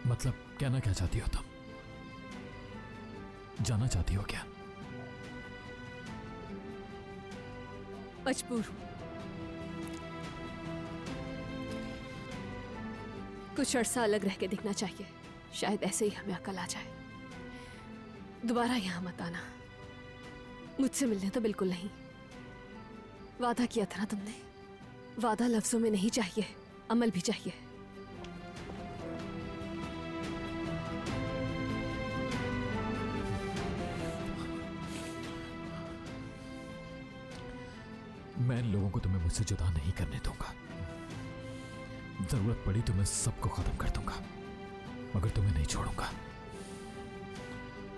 मतलब कहना क्या चाहती हो तुम? जाना चाहती हो क्या? मजबूर हूं। कुछ अरसा अलग रह के दिखना चाहिए, शायद ऐसे ही हमें अकल आ जाए। दोबारा यहां मत आना। मुझसे मिलने तो बिल्कुल नहीं। वादा किया था ना तुमने। वादा लफ्जों में नहीं चाहिए, अमल भी चाहिए। मैं इन लोगों को तुम्हें मुझसे जुदा नहीं करने दूंगा। जरूरत पड़ी तो मैं सबको खत्म कर दूंगा, मगर तुम्हें नहीं छोड़ूंगा,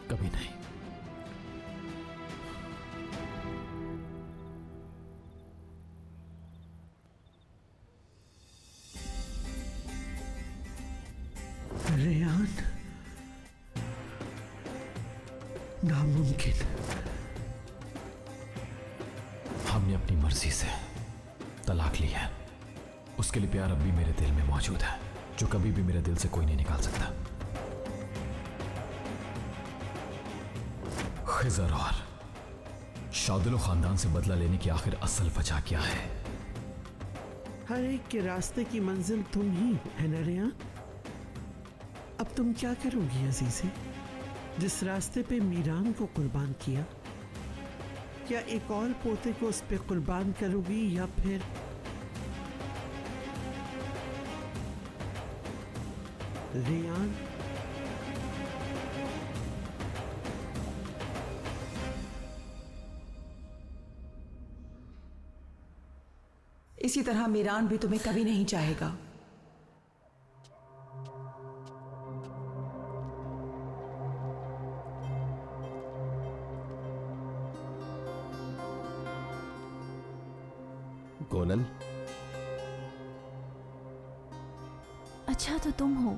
कभी नहीं। रेयान, नामुमकिन। हमने अपनी मर्जी से तलाक ली है। उसके लिए प्यार अब भी मेरे दिल में मौजूद है, जो कभी भी मेरे दिल से कोई नहीं निकाल सकता। खिजर और शादिलो खानदान से बदला लेने की आखिर असल वजह क्या है? हर एक के रास्ते की मंजिल तुम ही है ना रेयान। अब तुम क्या करोगी अजीज़े? जिस रास्ते पे मीरान को कुर्बान किया, क्या एक और पोते को उस पे कुर्बान करोगी या फिर रेयान? इसी तरह मीरान भी तुम्हें कभी नहीं चाहेगा। गोनल, अच्छा तो तुम हो।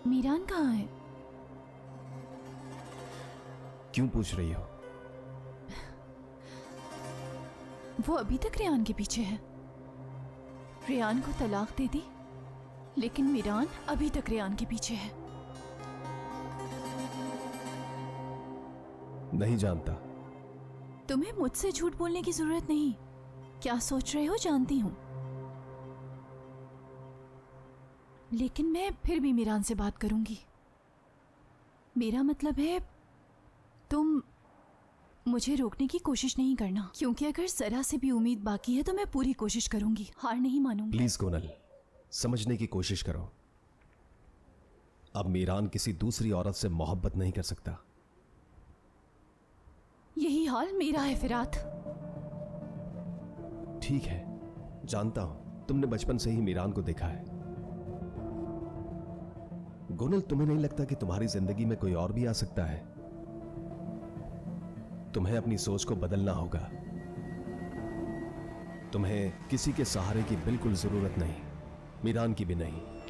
मीरान कहाँ है? क्यों पूछ रही हो? वो अभी तक रेयान के पीछे है। रेयान को तलाक दे दी, लेकिन मीरान अभी तक रेयान के पीछे है। नहीं जानता। तुम्हें मुझसे झूठ बोलने की जरूरत नहीं। क्या सोच रहे हो जानती हूं, लेकिन मैं फिर भी मीरान से बात करूंगी। मेरा मतलब है तुम मुझे रोकने की कोशिश नहीं करना, क्योंकि अगर जरा से भी उम्मीद बाकी है तो मैं पूरी कोशिश करूंगी, हार नहीं मानूंगी। प्लीज गोनल, समझने की कोशिश करो। अब मीरान किसी दूसरी औरत से मोहब्बत नहीं कर सकता। यही हाल मेरा है फिरात। ठीक है, जानता हूं तुमने बचपन से ही मीरान को देखा है। गोनल, तुम्हें नहीं लगता कि तुम्हारी जिंदगी में कोई और भी आ सकता है? तुम्हें अपनी सोच को बदलना होगा। तुम्हें किसी के सहारे की बिल्कुल जरूरत नहीं, मीरान की भी नहीं।